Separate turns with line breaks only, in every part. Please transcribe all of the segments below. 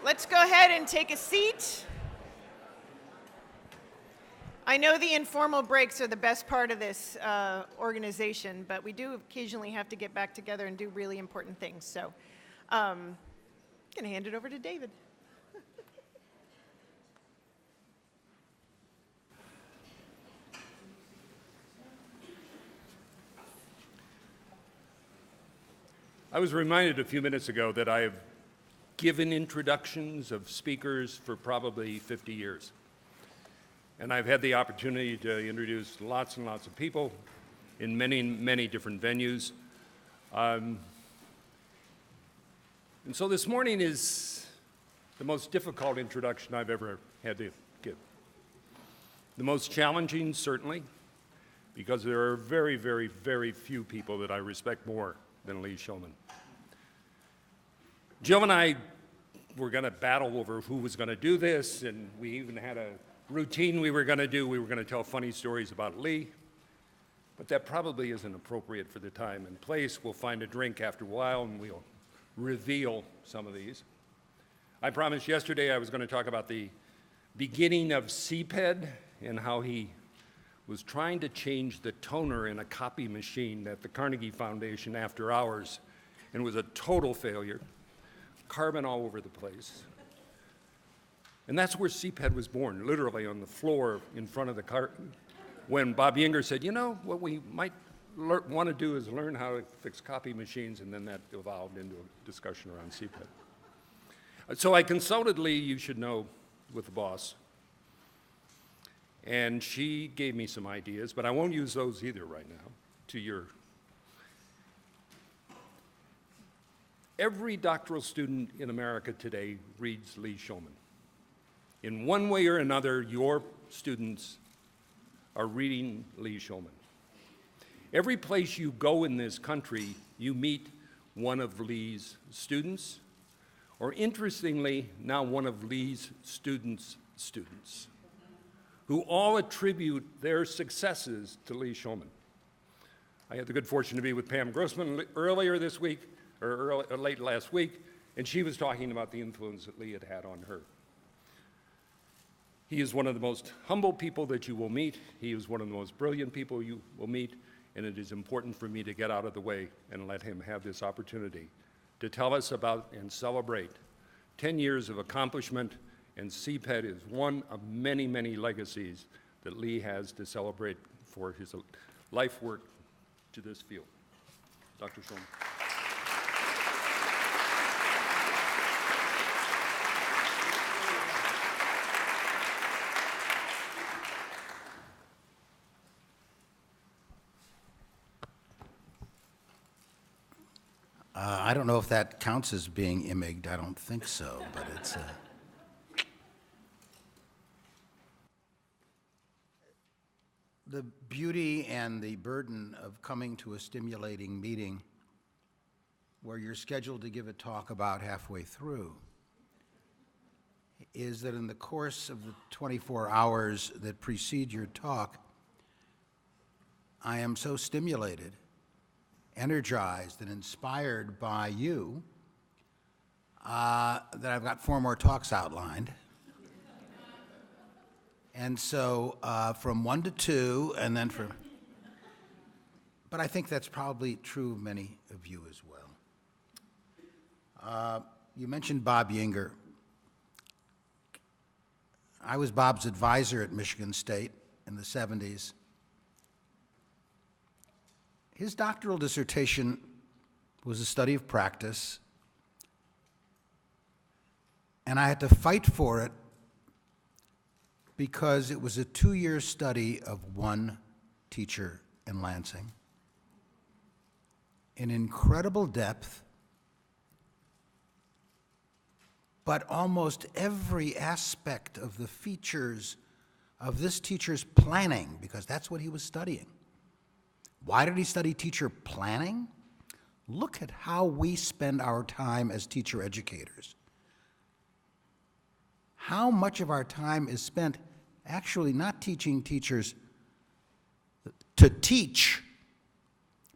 Let's go ahead and take a seat. I know the informal breaks are the best part of this organization, but we do occasionally have to get back together and do really important things. So I'm going to hand it over to David.
I was reminded a few minutes ago that I have given introductions of speakers for probably 50 years. And I've had the opportunity to introduce lots and lots of people in many, many different venues. And so this morning is the most difficult introduction I've ever had to give. The most challenging, certainly, because there are very, very, very few people that I respect more than Lee Shulman. Jill and I were going to battle over who was going to do this, and we even had a routine we were going to do. We were going to tell funny stories about Lee, but that probably isn't appropriate for the time and place. We'll find a drink after a while, and we'll reveal some of these. I promised yesterday I was going to talk about the beginning of CPED and how he was trying to change the toner in a copy machine at the Carnegie Foundation after hours, and it was a total failure. Carbon all over the place. And that's where CPED was born, literally on the floor in front of the car. When Bob Inger said, you know, what we might want to do is learn how to fix copy machines, and then that evolved into a discussion around CPED. So I consulted Lee, you should know, with the boss. And she gave me some ideas, but I won't use those either right now, to your. Every doctoral student in America today reads Lee Shulman. In one way or another, your students are reading Lee Shulman. Every place you go in this country, you meet one of Lee's students, or interestingly, now one of Lee's students' students, who all attribute their successes to Lee Shulman. I had the good fortune to be with Pam Grossman earlier this week, or late last week, and she was talking about the influence that Lee had had on her. He is one of the most humble people that you will meet. He is one of the most brilliant people you will meet, and it is important for me to get out of the way and let him have this opportunity to tell us about and celebrate 10 years of accomplishment, and CPED is one of many, many legacies that Lee has to celebrate for his life work to this field. Dr. Shulman.
I don't know if that counts as being Emig. I don't think so, but it's the beauty and the burden of coming to a stimulating meeting where you're scheduled to give a talk about halfway through is that in the course of the 24 hours that precede your talk, I am so stimulated, energized, and inspired by you that I've got 4 more talks outlined. And so from 1 to 2, and then from, but I think that's probably true of many of you as well. You mentioned Bob Inger. I was Bob's advisor at Michigan State in the 70s. His doctoral dissertation was a study of practice, and I had to fight for it because it was a 2-year study of one teacher in Lansing in incredible depth, but almost every aspect of the features of this teacher's planning, because that's what he was studying. Why did he study teacher planning? Look at how we spend our time as teacher educators. How much of our time is spent actually not teaching teachers to teach,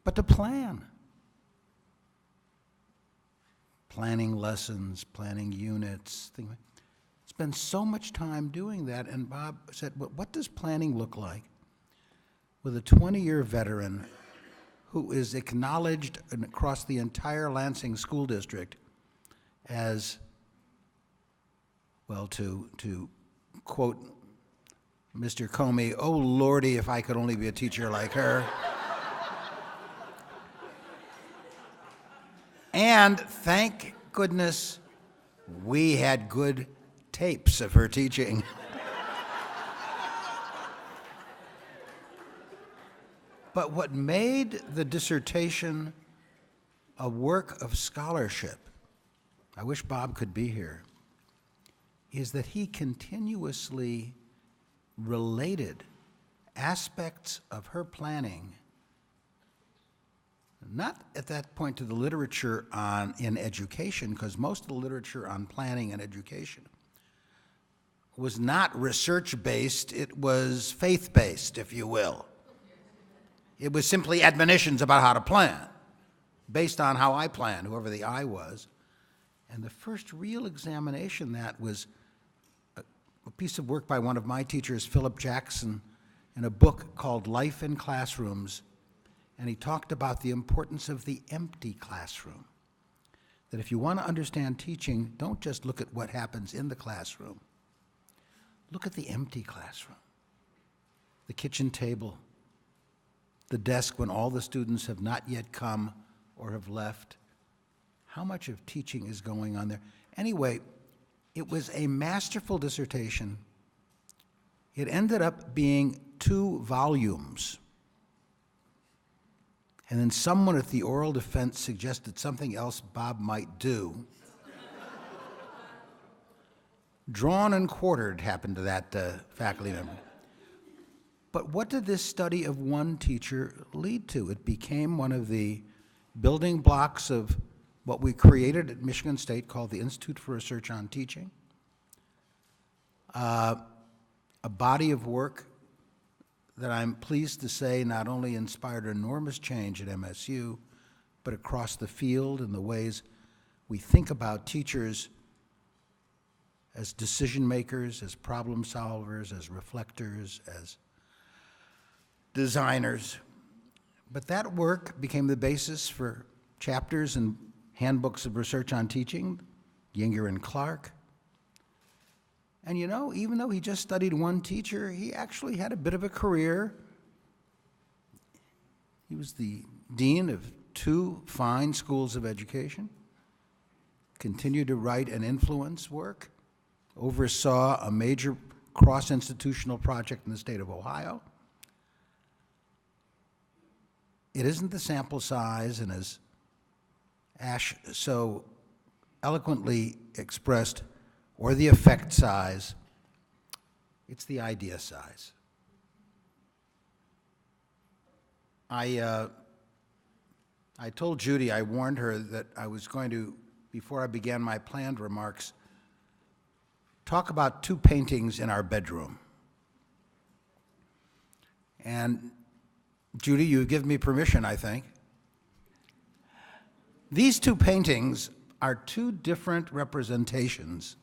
but to plan. planning lessons, planning units, things like that. Spend so much time doing that, and Bob said, well, what does planning look like with a 20-year veteran who is acknowledged across the entire Lansing School District as, well, to quote Mr. Comey, oh Lordy, if I could only be a teacher like her. And thank goodness we had good tapes of her teaching. But what made the dissertation a work of scholarship, I wish Bob could be here, is that he continuously related aspects of her planning, not at that point to the literature in education, because most of the literature on planning and education was not research-based, it was faith-based, if you will. It was simply admonitions about how to plan, based on how I planned, whoever the I was. And the first real examination that was a piece of work by one of my teachers, Philip Jackson, in a book called Life in Classrooms, and he talked about the importance of the empty classroom. That if you want to understand teaching, don't just look at what happens in the classroom. Look at the empty classroom, the kitchen table, the desk when all the students have not yet come or have left. How much of teaching is going on there? Anyway, it was a masterful dissertation. It ended up being 2 volumes. And then someone at the oral defense suggested something else Bob might do. Drawn and quartered happened to that faculty member. But what did this study of one teacher lead to? It became one of the building blocks of what we created at Michigan State called the Institute for Research on Teaching, a body of work that I'm pleased to say not only inspired enormous change at MSU, but across the field in the ways we think about teachers as decision makers, as problem solvers, as reflectors, as designers. But that work became the basis for chapters and handbooks of research on teaching, Yinger and Clark. And you know, even though he just studied one teacher, he actually had a bit of a career. He was the dean of 2 fine schools of education, continued to write and influence work, oversaw a major cross-institutional project in the state of Ohio. It isn't the sample size, and as Ash so eloquently expressed, or the effect size, it's the idea size. I told Judy, I warned her that I was going to, before I began my planned remarks, talk about 2 paintings in our bedroom. And Judy, you give me permission, I think. These 2 paintings are 2 different representations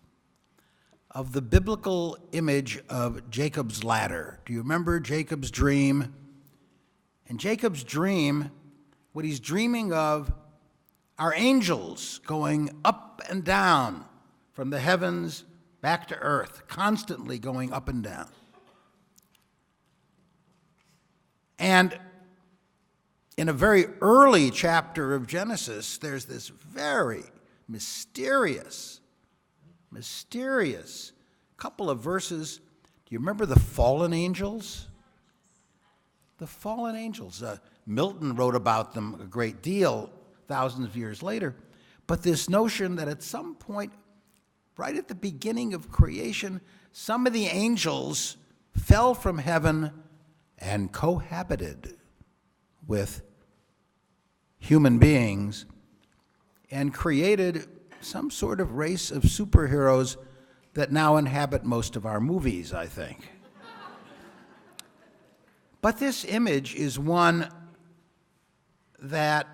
of the biblical image of Jacob's ladder. Do you remember Jacob's dream? In Jacob's dream, what he's dreaming of are angels going up and down from the heavens back to earth, constantly going up and down. And in a very early chapter of Genesis, there's this very mysterious couple of verses. Do you remember the fallen angels? The fallen angels. Milton wrote about them a great deal thousands of years later. But this notion that at some point, right at the beginning of creation, some of the angels fell from heaven and cohabited with human beings and created some sort of race of superheroes that now inhabit most of our movies, I think. But this image is one that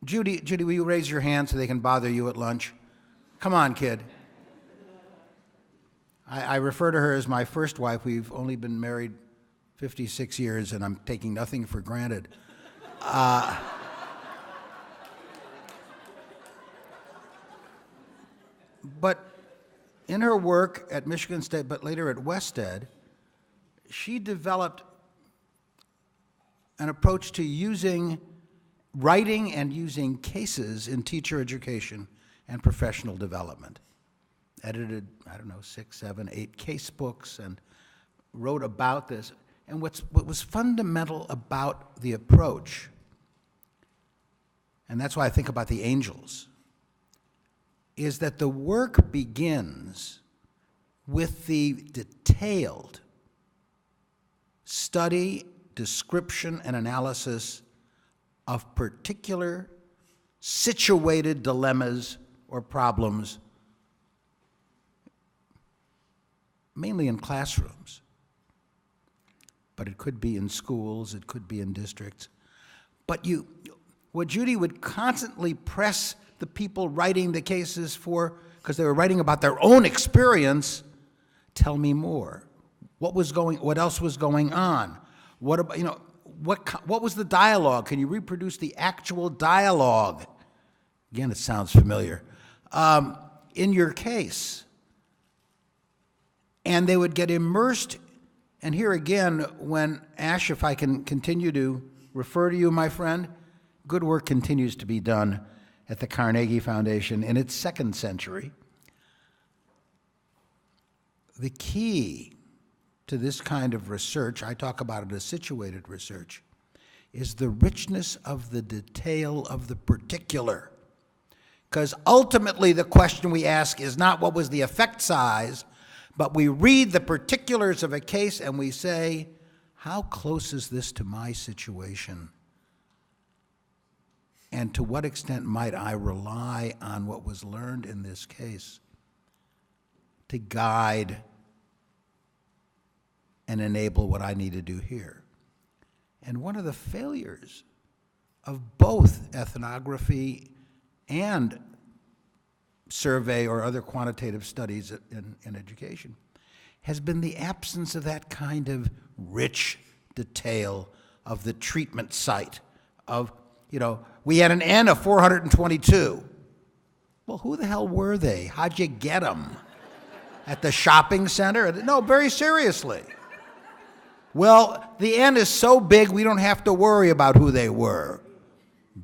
Judy, will you raise your hand so they can bother you at lunch? Come on, kid. I refer to her as my first wife. We've only been married 56 years, and I'm taking nothing for granted. But in her work at Michigan State, but later at Wested, she developed an approach to writing and using cases in teacher education and professional development. Edited, 6, 7, 8 case books and wrote about this. And what was fundamental about the approach, and that's why I think about the angels, is that the work begins with the detailed study, description, and analysis of particular situated dilemmas or problems, mainly in classrooms. But it could be in schools, it could be in districts. But what Judy would constantly press the people writing the cases for, because they were writing about their own experience, tell me more. What else was going on? What about, what was the dialogue? Can you reproduce the actual dialogue? Again, it sounds familiar. In your case. And they would get immersed, and here again, when Ash, if I can continue to refer to you, my friend, good work continues to be done at the Carnegie Foundation in its second century. The key to this kind of research, I talk about it as situated research, is the richness of the detail of the particular. Because ultimately the question we ask is not what was the effect size, but we read the particulars of a case and we say, how close is this to my situation? And to what extent might I rely on what was learned in this case to guide and enable what I need to do here? And one of the failures of both ethnography and survey or other quantitative studies in education has been the absence of that kind of rich detail of the treatment site of, we had an N of 422. Well, who the hell were they? How'd you get them? At the shopping center? No, very seriously. Well, the N is so big we don't have to worry about who they were.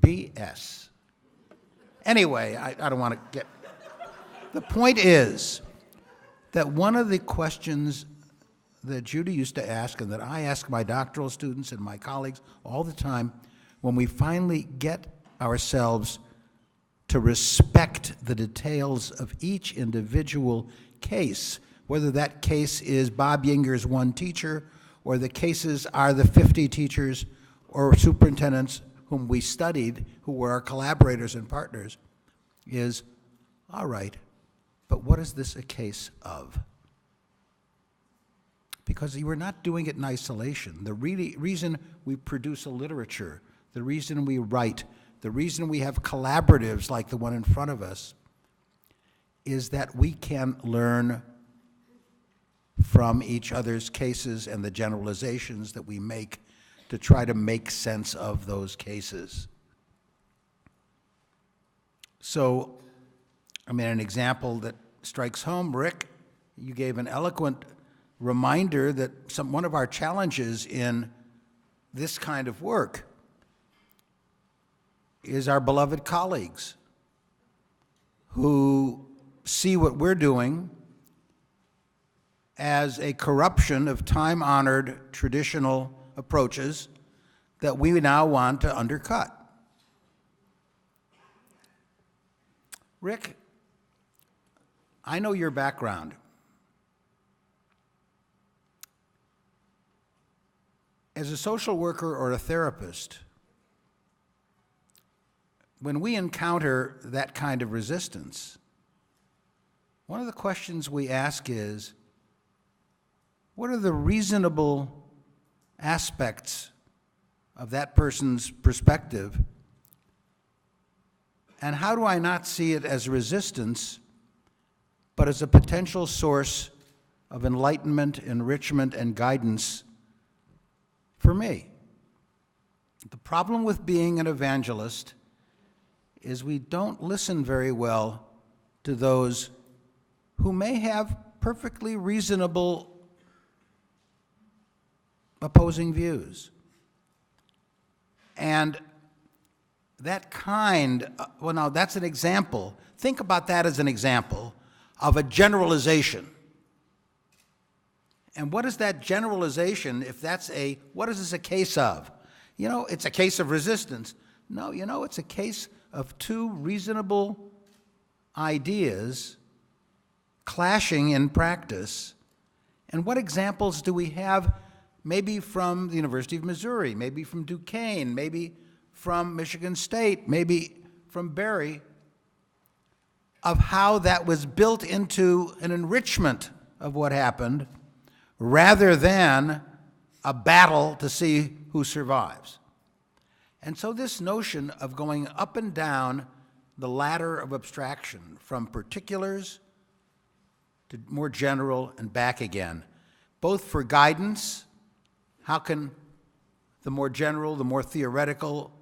BS. Anyway, I don't want to get... The point is that one of the questions that Judy used to ask and that I ask my doctoral students and my colleagues all the time, when we finally get ourselves to respect the details of each individual case, whether that case is Bob Yinger's one teacher, or the cases are the 50 teachers or superintendents whom we studied, who were our collaborators and partners, is, all right, but what is this a case of? Because you were not doing it in isolation. The reason we produce a literature, the reason we write, the reason we have collaboratives like the one in front of us, is that we can learn from each other's cases and the generalizations that we make to try to make sense of those cases. So, an example that strikes home, Rick, you gave an eloquent reminder that one of our challenges in this kind of work is our beloved colleagues who see what we're doing as a corruption of time-honored traditional approaches that we now want to undercut. Rick, I know your background. As a social worker or a therapist, when we encounter that kind of resistance, one of the questions we ask is, what are the reasonable aspects of that person's perspective And how do I not see it as resistance, but as a potential source of enlightenment, enrichment, and guidance for me? The problem with being an evangelist is we don't listen very well to those who may have perfectly reasonable opposing views. And that well, now that's an example. Think about that as an example of a generalization. And what is that generalization if what is this a case of? It's a case of resistance. No, it's a case of two reasonable ideas clashing in practice. And what examples do we have? Maybe from the University of Missouri, maybe from Duquesne, maybe from Michigan State, maybe from Barry, of how that was built into an enrichment of what happened rather than a battle to see who survives. And so this notion of going up and down the ladder of abstraction from particulars to more general and back again, both for guidance, how can the more general, the more theoretical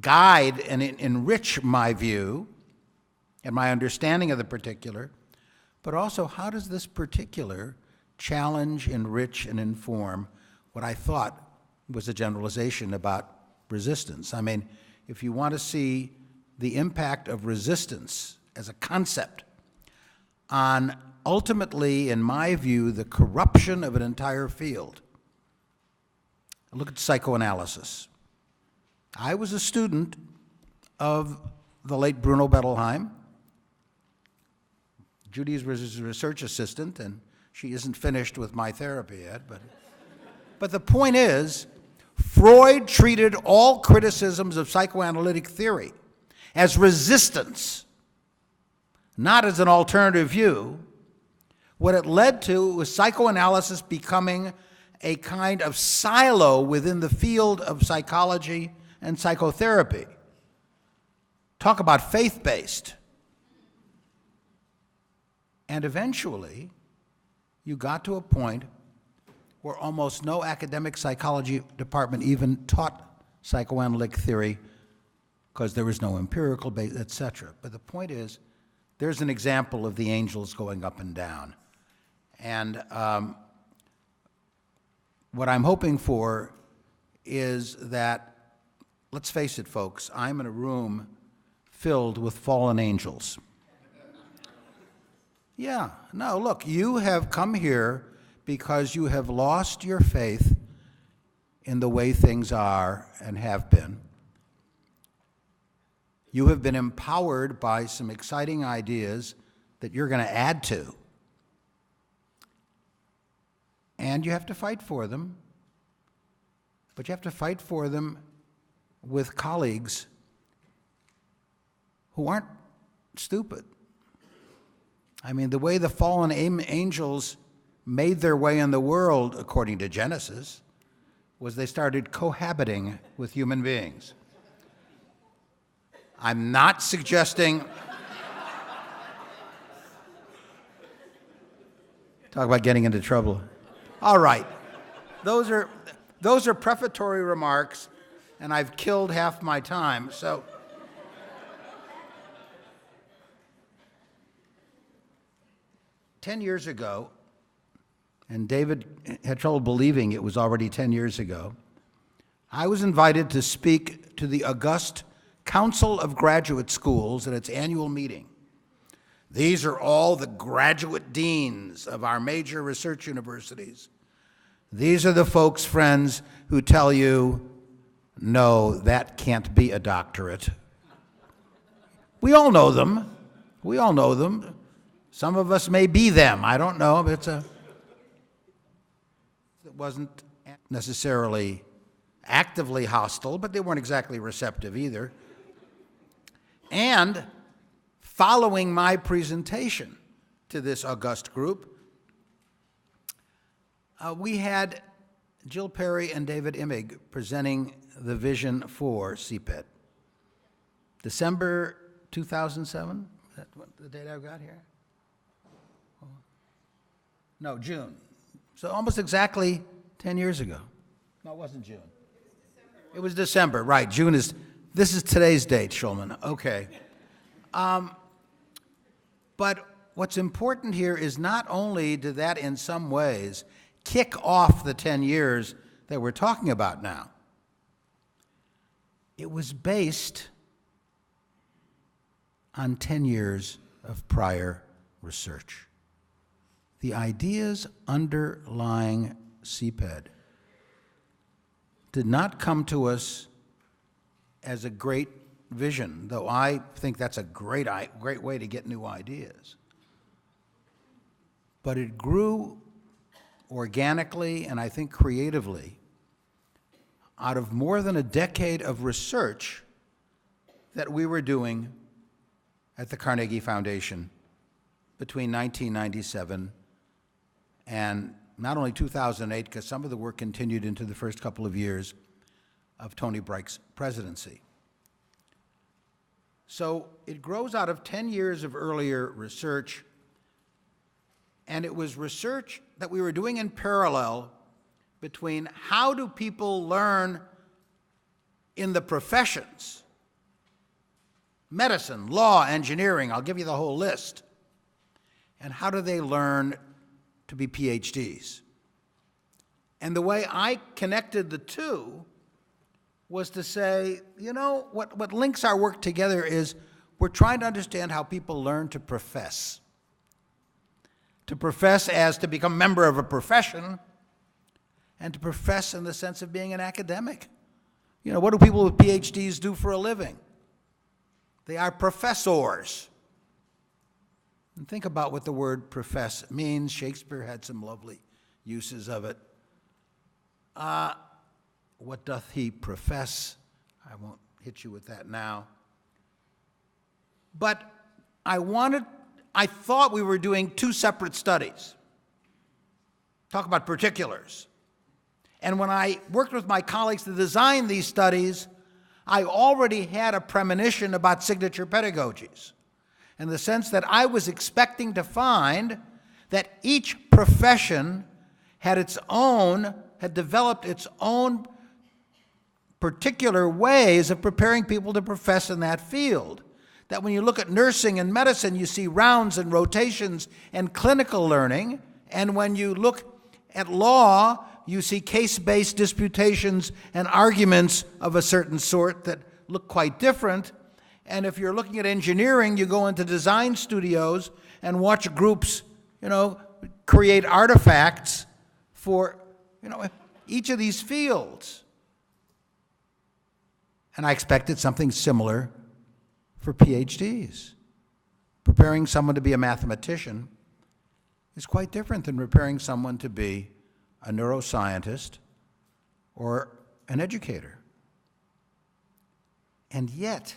guide and enrich my view and my understanding of the particular, but also how does this particular challenge, enrich, and inform what I thought was a generalization about resistance? I mean, if you want to see the impact of resistance as a concept on ultimately, in my view, the corruption of an entire field, look at psychoanalysis. I was a student of the late Bruno Bettelheim. Judy was a research assistant, and she isn't finished with my therapy yet. But the point is, Freud treated all criticisms of psychoanalytic theory as resistance, not as an alternative view. What it led to was psychoanalysis becoming a kind of silo within the field of psychology and psychotherapy. Talk about faith-based. And eventually, you got to a point where almost no academic psychology department even taught psychoanalytic theory because there was no empirical base, etc. But the point is, there's an example of the angels going up and down. And what I'm hoping for is that, let's face it, folks, I'm in a room filled with fallen angels. Yeah, no, look, you have come here because you have lost your faith in the way things are and have been. You have been empowered by some exciting ideas that you're going to add to. And you have to fight for them, but you have to fight for them with colleagues who aren't stupid. I mean, the way the fallen angels made their way in the world, according to Genesis, was they started cohabiting with human beings. I'm not suggesting... Talk about getting into trouble. All right. Those are prefatory remarks, and I've killed half my time. So 10 years ago, and David had trouble believing it was already 10 years ago, I was invited to speak to the august Council of Graduate Schools at its annual meeting. These are all the graduate deans of our major research universities. These are the folks, friends, who tell you, no, that can't be a doctorate. We all know them. We all know them. Some of us may be them. I don't know. But it wasn't necessarily actively hostile, but they weren't exactly receptive either. And following my presentation to this august group, we had Jill Perry and David Emig presenting the vision for CPED. December 2007? Is that the date I've got here? No, June. So almost exactly 10 years ago. No, it wasn't June. It was December, right. June is, this is today's date, Shulman. Okay. But what's important here is not only did that in some ways kick off the 10 years that we're talking about now, it was based on 10 years of prior research. The ideas underlying CPED did not come to us as a great vision, though I think that's a great way to get new ideas. But it grew organically and I think creatively out of more than a decade of research that we were doing at the Carnegie Foundation between 1997 and not only 2008, because some of the work continued into the first couple of years of Tony Bright's presidency. So it grows out of 10 years of earlier research, and it was research that we were doing in parallel between how do people learn in the professions, medicine, law, engineering, I'll give you the whole list, and how do they learn to be PhDs. And the way I connected the two was to say, you know, what links our work together is we're trying to understand how people learn to profess. To profess as to become a member of a profession, and to profess in the sense of being an academic. You know, what do people with PhDs do for a living? They are professors. And think about what the word profess means. Shakespeare had some lovely uses of it. What doth he profess? I won't hit you with that now. But I thought we were doing two separate studies. Talk about particulars. And when I worked with my colleagues to design these studies, I already had a premonition about signature pedagogies, in the sense that I was expecting to find that each profession had developed its own particular ways of preparing people to profess in that field. That when you look at nursing and medicine, you see rounds and rotations and clinical learning, and when you look at law, you see case-based disputations and arguments of a certain sort that look quite different. And if you're looking at engineering, you go into design studios and watch groups, create artifacts for, each of these fields. And I expected something similar for PhDs. Preparing someone to be a mathematician is quite different than preparing someone to be a neuroscientist or an educator. And yet,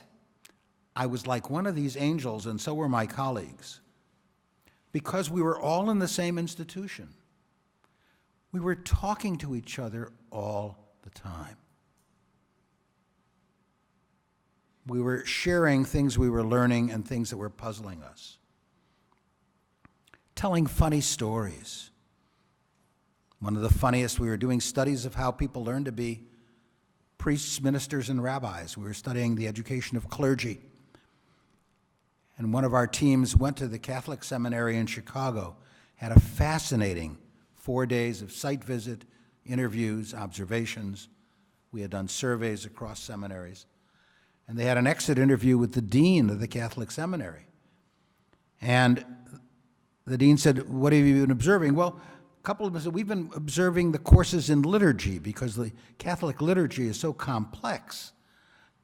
I was like one of these angels, and so were my colleagues, because we were all in the same institution. We were talking to each other all the time. We were sharing things we were learning and things that were puzzling us. Telling funny stories. One of the funniest, we were doing studies of how people learn to be priests, ministers, and rabbis. We were studying the education of clergy. And one of our teams went to the Catholic seminary in Chicago, had a fascinating 4 days of site visit, interviews, observations. We had done surveys across seminaries. And they had an exit interview with the dean of the Catholic seminary. And the dean said, "What have you been observing?" Well, a couple of them said, "We've been observing the courses in liturgy because the Catholic liturgy is so complex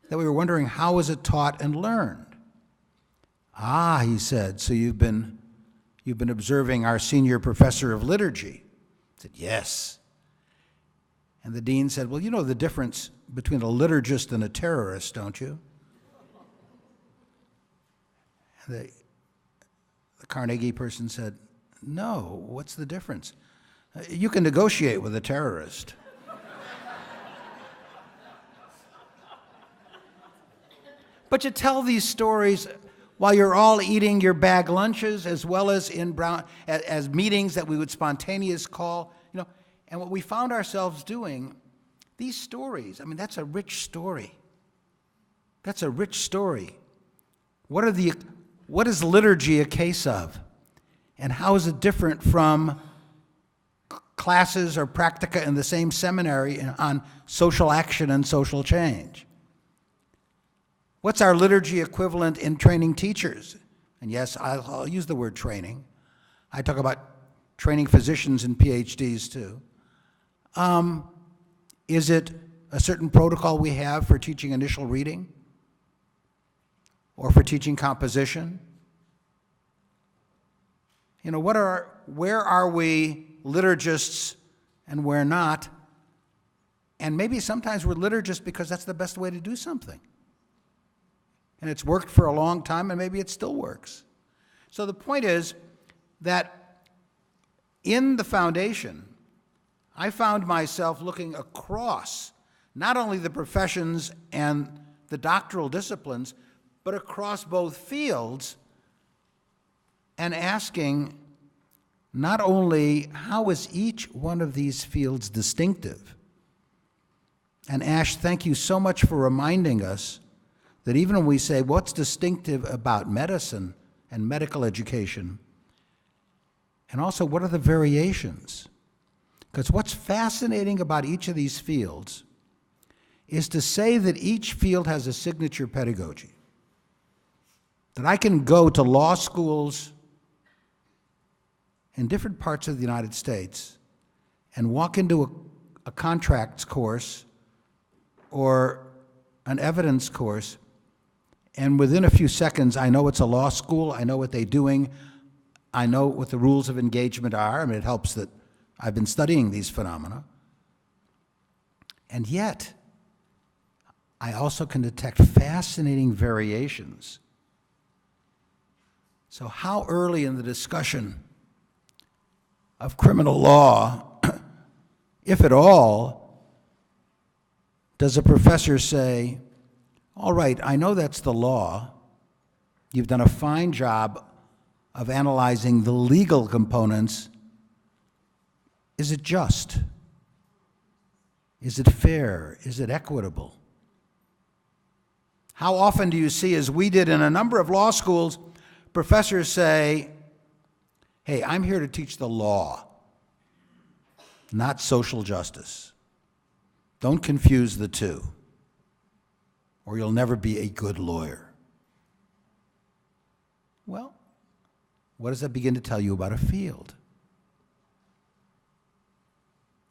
that we were wondering how is it taught and learned." "Ah," he said, "so you've been observing our senior professor of liturgy?" I said, "Yes." And the dean said, "Well, you know the difference between a liturgist and a terrorist, don't you?" And the Carnegie person said, "No, what's the difference?" "You can negotiate with a terrorist." But you tell these stories while you're all eating your bag lunches, as well as as meetings that we would spontaneous call, And what we found ourselves doing, these stories, I mean, that's a rich story. That's a rich story. What is liturgy a case of? And how is it different from classes or practica in the same seminary on social action and social change? What's our liturgy equivalent in training teachers? And yes, I'll use the word training. I talk about training physicians and PhDs too. Is it a certain protocol we have for teaching initial reading? Or for teaching composition? Where are we liturgists and where not? And maybe sometimes we're liturgists because that's the best way to do something. And it's worked for a long time, and maybe it still works. So the point is that in the foundation, I found myself looking across not only the professions and the doctoral disciplines, but across both fields, and asking not only how is each one of these fields distinctive. And Ash, thank you so much for reminding us that even when we say what's distinctive about medicine and medical education, and also what are the variations? Because what's fascinating about each of these fields is to say that each field has a signature pedagogy. That I can go to law schools in different parts of the United States and walk into a contracts course or an evidence course, and within a few seconds, I know it's a law school, I know what they're doing, I know what the rules of engagement are. I mean, it helps that I've been studying these phenomena. And yet, I also can detect fascinating variations. So how early in the discussion of criminal law, if at all, does a professor say, all right, I know that's the law. You've done a fine job of analyzing the legal components. Is it just? Is it fair? Is it equitable? How often do you see, as we did in a number of law schools, professors say, hey, I'm here to teach the law, not social justice. Don't confuse the two, or you'll never be a good lawyer. Well, what does that begin to tell you about a field?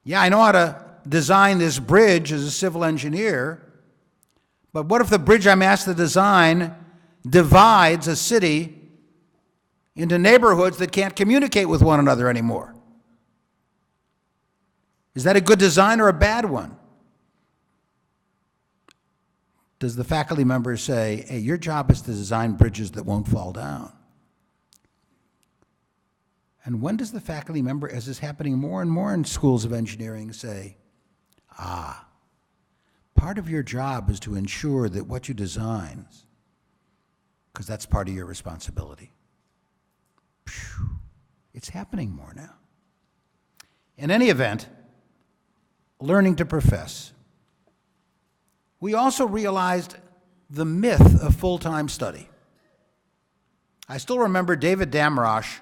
Yeah, I know how to design this bridge as a civil engineer, but what if the bridge I'm asked to design divides a city into neighborhoods that can't communicate with one another anymore? Is that a good design or a bad one? Does the faculty member say, hey, your job is to design bridges that won't fall down? And when does the faculty member, as is happening more and more in schools of engineering, say, part of your job is to ensure that what you design, because that's part of your responsibility. It's happening more now. In any event, learning to profess. We also realized the myth of full-time study. I still remember David Damrosch,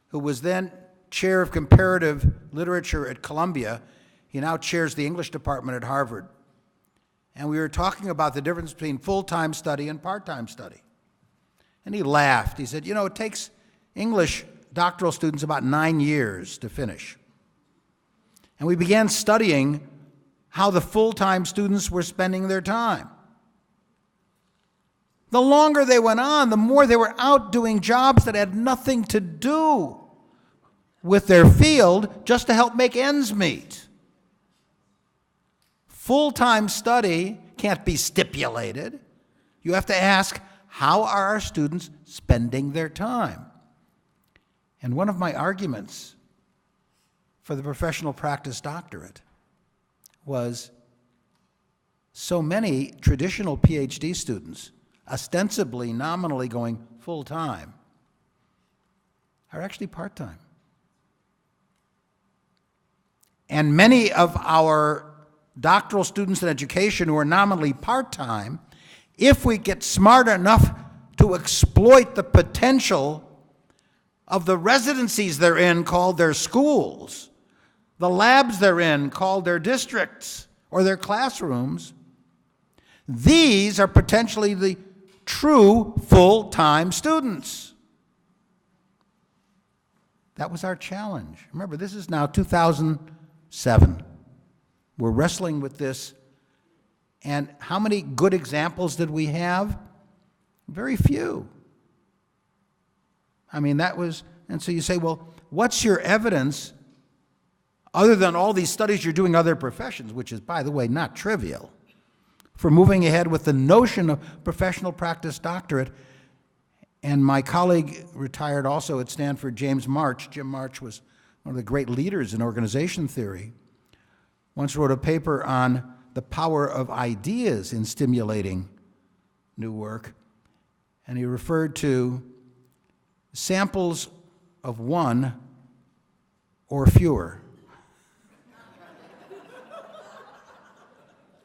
who was then chair of comparative literature at Columbia. He now chairs the English department at Harvard. And we were talking about the difference between full-time study and part-time study. And he laughed. He said, it takes English doctoral students about 9 years to finish. And we began studying how the full-time students were spending their time. The longer they went on, the more they were out doing jobs that had nothing to do with their field, just to help make ends meet. Full-time study can't be stipulated. You have to ask, how are our students spending their time? And one of my arguments for the professional practice doctorate was so many traditional PhD students ostensibly, nominally going full-time, are actually part-time. And many of our doctoral students in education who are nominally part-time, if we get smart enough to exploit the potential of the residencies they're in called their schools, the labs they're in called their districts or their classrooms, these are potentially the true full-time students. That was our challenge. Remember, this is now 2007. We're wrestling with this. And how many good examples did we have? Very few. I mean, that was, and so you say, well, what's your evidence other than all these studies you're doing in other professions, which is, by the way, not trivial, for moving ahead with the notion of professional practice doctorate? And my colleague, retired also at Stanford, James March, Jim March was one of the great leaders in organization theory, once wrote a paper on the power of ideas in stimulating new work. And he referred to samples of one or fewer.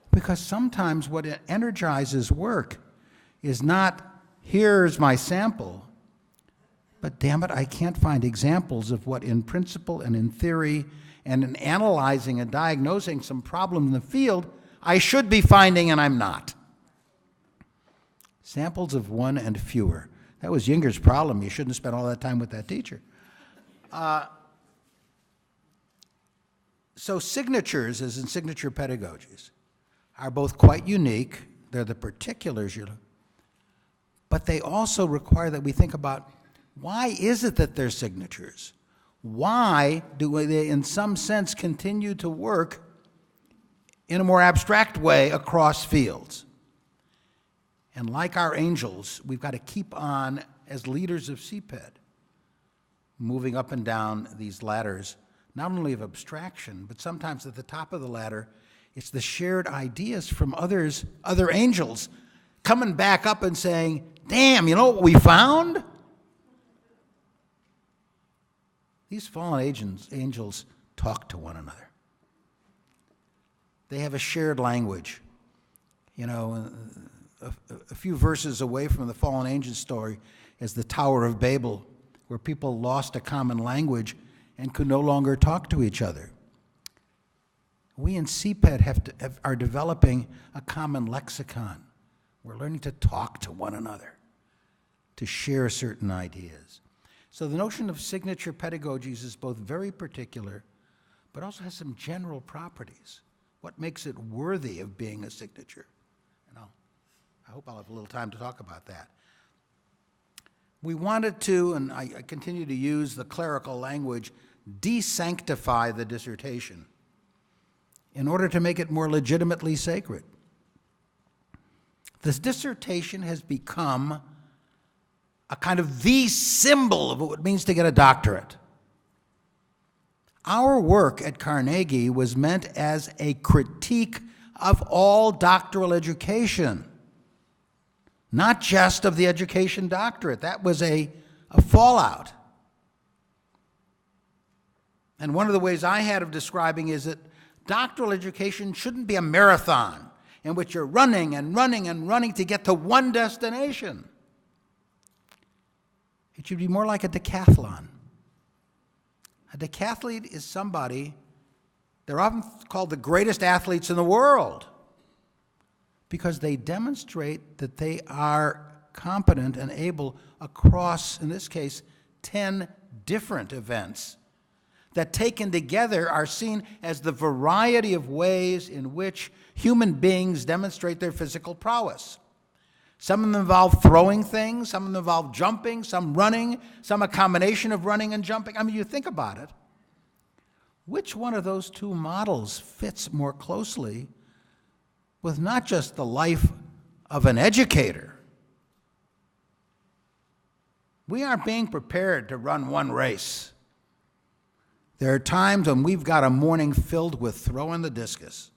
Because sometimes what energizes work is not, here's my sample, but damn it, I can't find examples of what in principle and in theory and in analyzing and diagnosing some problem in the field I should be finding and I'm not. Samples of one and fewer. That was Yinger's problem. You shouldn't have spent all that time with that teacher. So signatures, as in signature pedagogies, are both quite unique. They're the particulars, but they also require that we think about, why is it that they're signatures? Why do they, in some sense, continue to work in a more abstract way across fields? And like our angels, we've got to keep on, as leaders of CPED, moving up and down these ladders, not only of abstraction, but sometimes at the top of the ladder, it's the shared ideas from others, other angels, coming back up and saying, damn, you know what we found? These fallen angels talk to one another. They have a shared language. You know, a few verses away from the fallen angel story is the Tower of Babel, where people lost a common language and could no longer talk to each other. We in CPED are developing a common lexicon. We're learning to talk to one another, to share certain ideas. So the notion of signature pedagogies is both very particular, but also has some general properties. What makes it worthy of being a signature? And I hope I'll have a little time to talk about that. We wanted to, and I continue to use the clerical language, desanctify the dissertation in order to make it more legitimately sacred. This dissertation has become a kind of the symbol of what it means to get a doctorate. Our work at Carnegie was meant as a critique of all doctoral education, not just of the education doctorate. That was a fallout. And one of the ways I had of describing is that doctoral education shouldn't be a marathon in which you're running and running and running to get to one destination. It should be more like a decathlon. A decathlete is somebody, they're often called the greatest athletes in the world because they demonstrate that they are competent and able across, in this case, 10 different events that taken together are seen as the variety of ways in which human beings demonstrate their physical prowess. Some of them involve throwing things, some of them involve jumping, some running, some a combination of running and jumping. I mean, you think about it. Which one of those two models fits more closely with not just the life of an educator? We aren't being prepared to run one race. There are times when we've got a morning filled with throwing the discus.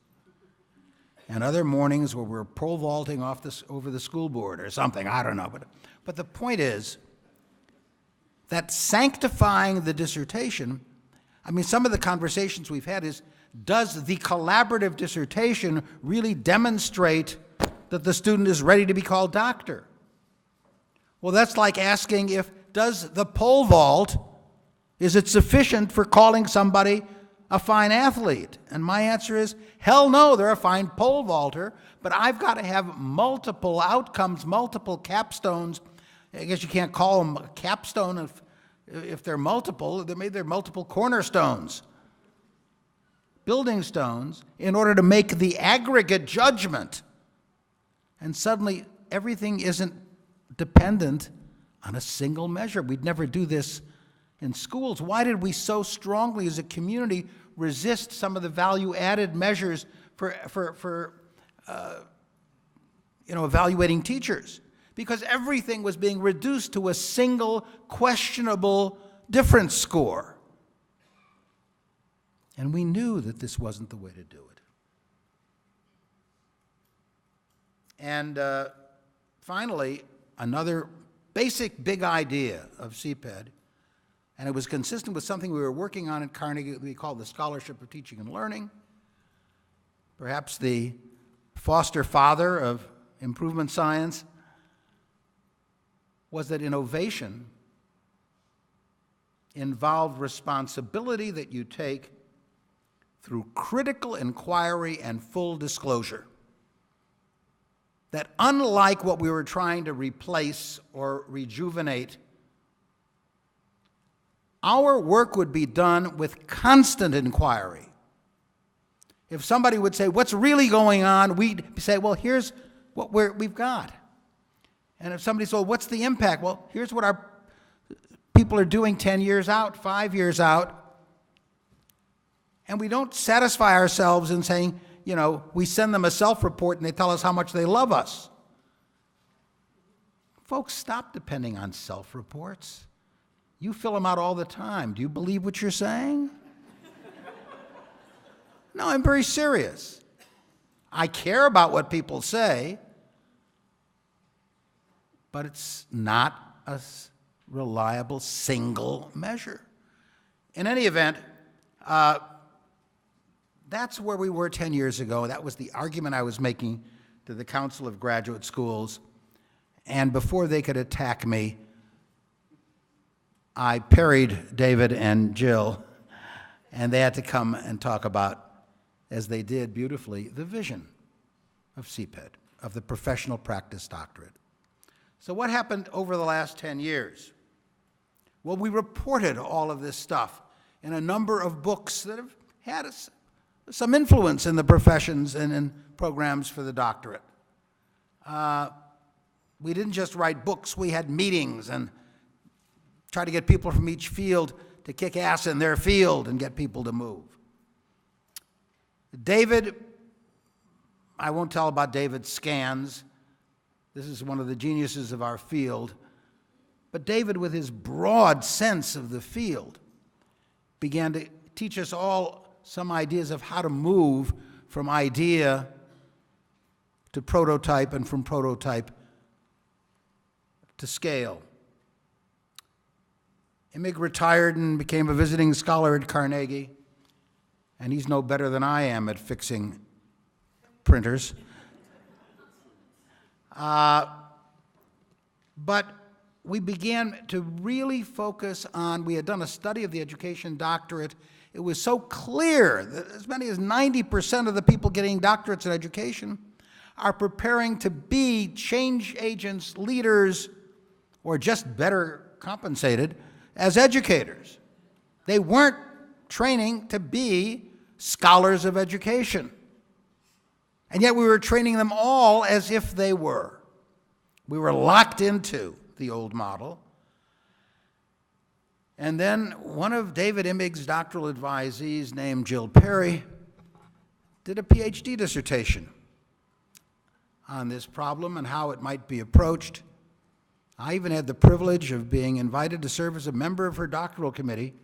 and other mornings where we're pole vaulting over the school board or something, I don't know. But the point is that sanctifying the dissertation, I mean, some of the conversations we've had is, does the collaborative dissertation really demonstrate that the student is ready to be called doctor? Well, that's like asking does the pole vault, is it sufficient for calling somebody a fine athlete? And my answer is, hell no, they're a fine pole vaulter, but I've got to have multiple outcomes, multiple capstones. I guess you can't call them a capstone if they're multiple. Maybe they're multiple cornerstones, building stones, in order to make the aggregate judgment. And suddenly, everything isn't dependent on a single measure. We'd never do this in schools. Why did we so strongly as a community resist some of the value-added measures for evaluating teachers? Because everything was being reduced to a single questionable difference score. And we knew that this wasn't the way to do it. And finally, another basic big idea of CPED, and it was consistent with something we were working on at Carnegie, we called the Scholarship of Teaching and Learning, perhaps the foster father of improvement science, was that innovation involved responsibility that you take through critical inquiry and full disclosure. That unlike what we were trying to replace or rejuvenate, our work would be done with constant inquiry. If somebody would say, what's really going on, we'd say, well, here's what we've got. And if somebody said, well, what's the impact? Well, here's what our people are doing 10 years out, 5 years out. And we don't satisfy ourselves in saying, we send them a self-report and they tell us how much they love us. Folks, stop depending on self-reports. You fill them out all the time. Do you believe what you're saying? No, I'm very serious. I care about what people say, but it's not a reliable single measure. In any event, that's where we were 10 years ago. That was the argument I was making to the Council of Graduate Schools. And before they could attack me, I parried David and Jill, and they had to come and talk about, as they did beautifully, the vision of CPED, of the professional practice doctorate. So what happened over the last 10 years? Well, we reported all of this stuff in a number of books that have had some influence in the professions and in programs for the doctorate. We didn't just write books, we had meetings and try to get people from each field to kick ass in their field and get people to move. David, I won't tell about David's scans. This is one of the geniuses of our field. But David, with his broad sense of the field, began to teach us all some ideas of how to move from idea to prototype and from prototype to scale. Emig retired and became a visiting scholar at Carnegie, and he's no better than I am at fixing printers. But we began to really focus on, we had done a study of the education doctorate. It was so clear that as many as 90% of the people getting doctorates in education are preparing to be change agents, leaders, or just better compensated as educators. They weren't training to be scholars of education. And yet we were training them all as if they were. We were locked into the old model. And then one of David Emig's doctoral advisees, named Jill Perry, did a PhD dissertation on this problem and how it might be approached. I even had the privilege of being invited to serve as a member of her doctoral committee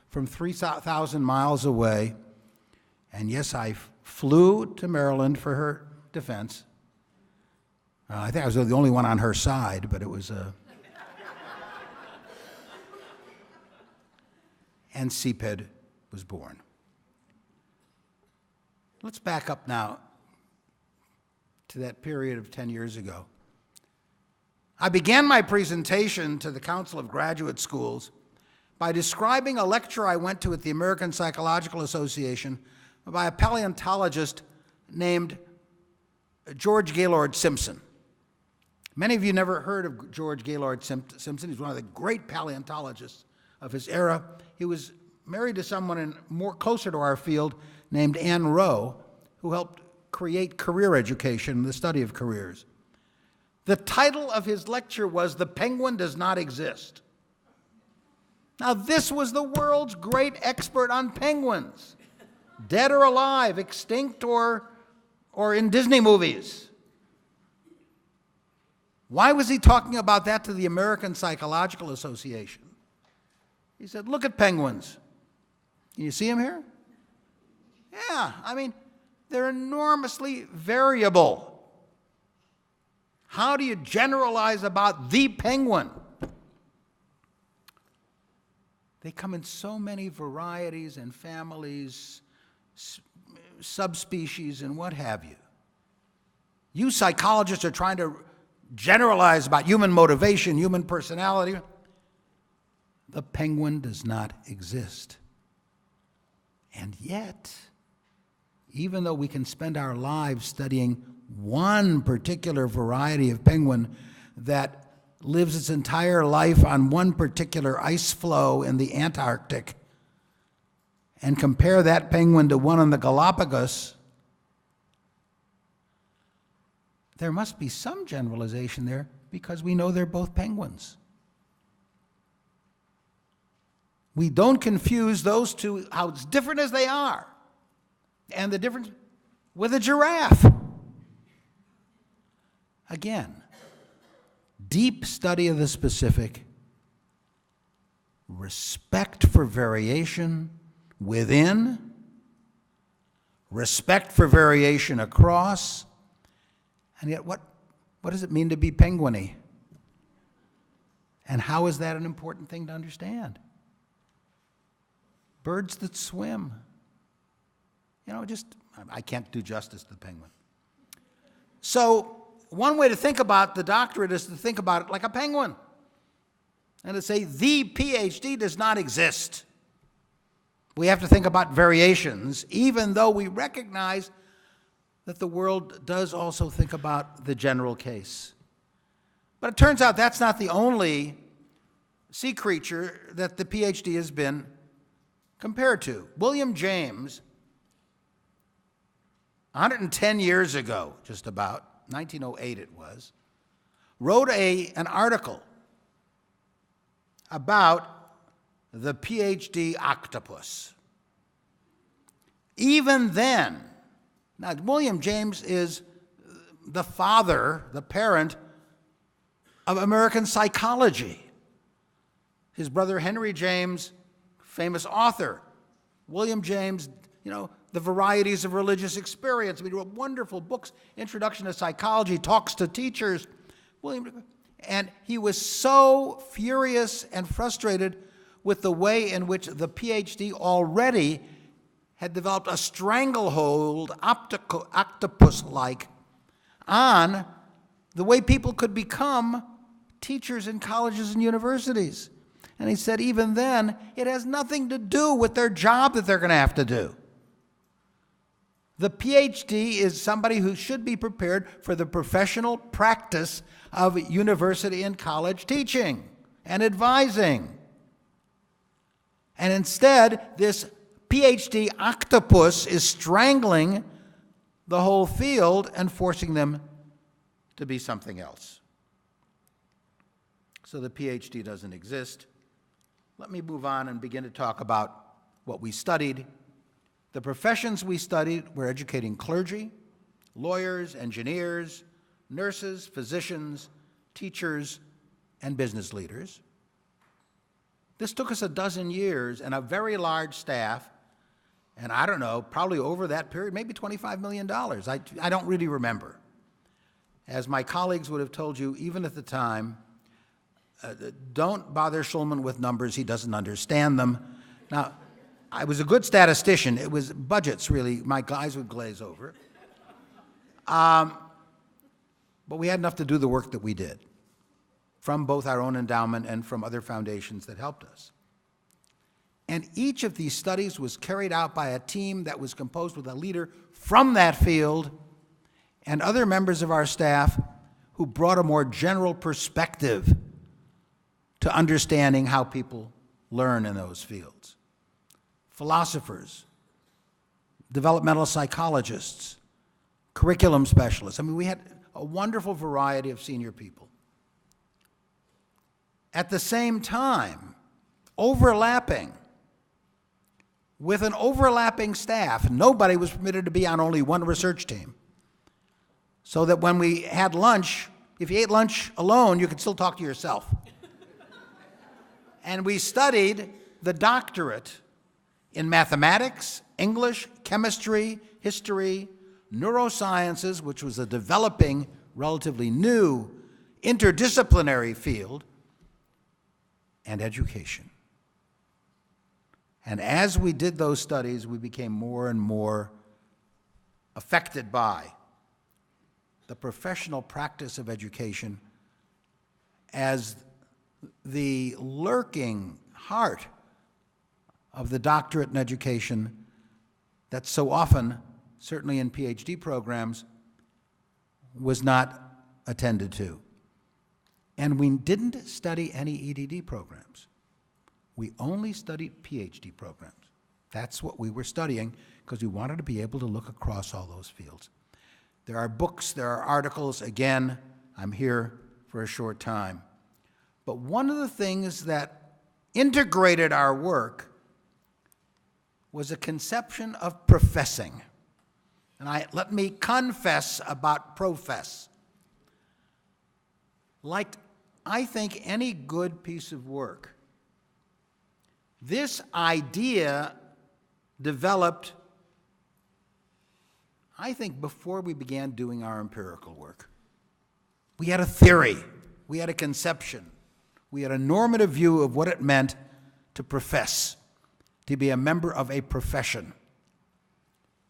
from 3,000 miles away. And yes, I flew to Maryland for her defense. I think I was the only one on her side, but it was and CPED was born. Let's back up now to that period of 10 years ago. I began my presentation to the Council of Graduate Schools by describing a lecture I went to at the American Psychological Association by a paleontologist named George Gaylord Simpson. Many of you never heard of George Gaylord Simpson. He's one of the great paleontologists of his era. He was married to someone closer to our field named Ann Rowe, who helped create career education, the study of careers. The title of his lecture was "The Penguin Does Not Exist." Now, this was the world's great expert on penguins, dead or alive, extinct or in Disney movies. Why was he talking about that to the American Psychological Association? He said, look at penguins. Can you see them here? Yeah, I mean, they're enormously variable. How do you generalize about the penguin? They come in so many varieties and families, subspecies, and what have you. You psychologists are trying to generalize about human motivation, human personality. The penguin does not exist. And yet, even though we can spend our lives studying one particular variety of penguin that lives its entire life on one particular ice floe in the Antarctic, and compare that penguin to one on the Galapagos, there must be some generalization there because we know they're both penguins. We don't confuse those two, how different as they are, and the difference with a giraffe. Again, deep study of the specific, respect for variation within, respect for variation across, and yet what does it mean to be penguiny? And how is that an important thing to understand? Birds that swim. You know, I can't do justice to the penguin. So one way to think about the doctorate is to think about it like a penguin. And to say the PhD does not exist. We have to think about variations, even though we recognize that the world does also think about the general case. But it turns out that's not the only sea creature that the PhD has been compared to. William James, 110 years ago, just about, 1908 it was, wrote an article about the PhD octopus. Even then, now William James is the father, the parent of American psychology. His brother Henry James, famous author. William James, The Varieties of Religious Experience. He wrote wonderful books, Introduction to Psychology, Talks to Teachers. And he was so furious and frustrated with the way in which the PhD already had developed a stranglehold, octopus-like, on the way people could become teachers in colleges and universities. And he said, even then, it has nothing to do with their job that they're going to have to do. The PhD is somebody who should be prepared for the professional practice of university and college teaching and advising. And instead, this PhD octopus is strangling the whole field and forcing them to be something else. So the PhD doesn't exist. Let me move on and begin to talk about what we studied. The professions we studied were educating clergy, lawyers, engineers, nurses, physicians, teachers, and business leaders. This took us a dozen years and a very large staff And I don't know, probably over that period, maybe $25 million. I don't really remember. As my colleagues would have told you, even at the time, don't bother Shulman with numbers. He doesn't understand them. Now, I was a good statistician. It was budgets, really. My guys would glaze over. But we had enough to do the work that we did, from both our own endowment and from other foundations that helped us. And each of these studies was carried out by a team that was composed with a leader from that field and other members of our staff who brought a more general perspective to understanding how people learn in those fields. Philosophers, developmental psychologists, curriculum specialists. I mean, we had a wonderful variety of senior people. At the same time, overlapping with an overlapping staff, nobody was permitted to be on only one research team. So that when we had lunch, if you ate lunch alone, you could still talk to yourself. And we studied the doctorate in mathematics, English, chemistry, history, neurosciences, which was a developing, relatively new, interdisciplinary field, and education. And as we did those studies, we became more and more affected by the professional practice of education as the lurking heart of the doctorate in education that so often, certainly in PhD programs, was not attended to. And we didn't study any EDD programs. We only studied PhD programs. That's what we were studying because we wanted to be able to look across all those fields. There are books, there are articles. Again, I'm here for a short time. But one of the things that integrated our work was a conception of professing. And let me confess about profess. Like, I think any good piece of work, this idea developed, I think, before we began doing our empirical work. We had a theory, we had a conception, we had a normative view of what it meant to profess, to be a member of a profession.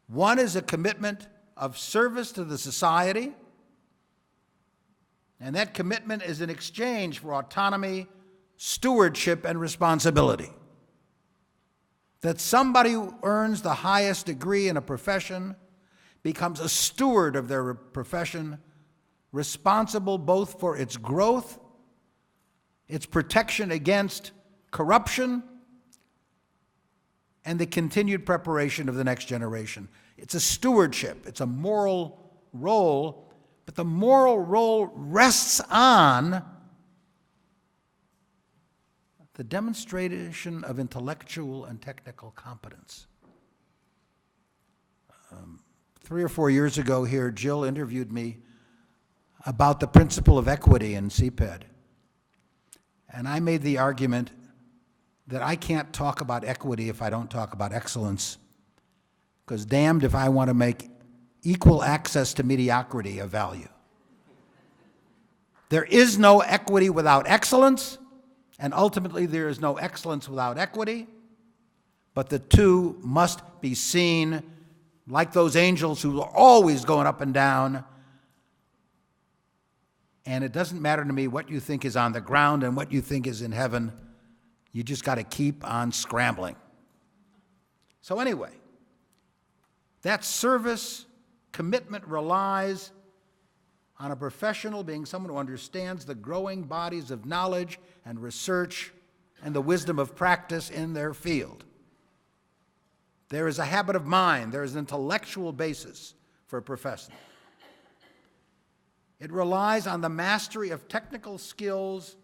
One is a commitment of service to the society, and that commitment is in exchange for autonomy, stewardship, and responsibility. That somebody who earns the highest degree in a profession becomes a steward of their profession, responsible both for its growth, its protection against corruption, and the continued preparation of the next generation. It's a stewardship, it's a moral role, but the moral role rests on the demonstration of intellectual and technical competence. 3 or 4 years ago here, Jill interviewed me about the principle of equity in CPED. And I made the argument that I can't talk about equity if I don't talk about excellence, because damned if I want to make equal access to mediocrity a value. There is no equity without excellence, and ultimately there is no excellence without equity, but the two must be seen like those angels who are always going up and down. And it doesn't matter to me what you think is on the ground and what you think is in heaven. You just got to keep on scrambling. So anyway, that service commitment relies on a professional being someone who understands the growing bodies of knowledge and research and the wisdom of practice in their field. There is a habit of mind, there is an intellectual basis for a profession. It relies on the mastery of technical skills,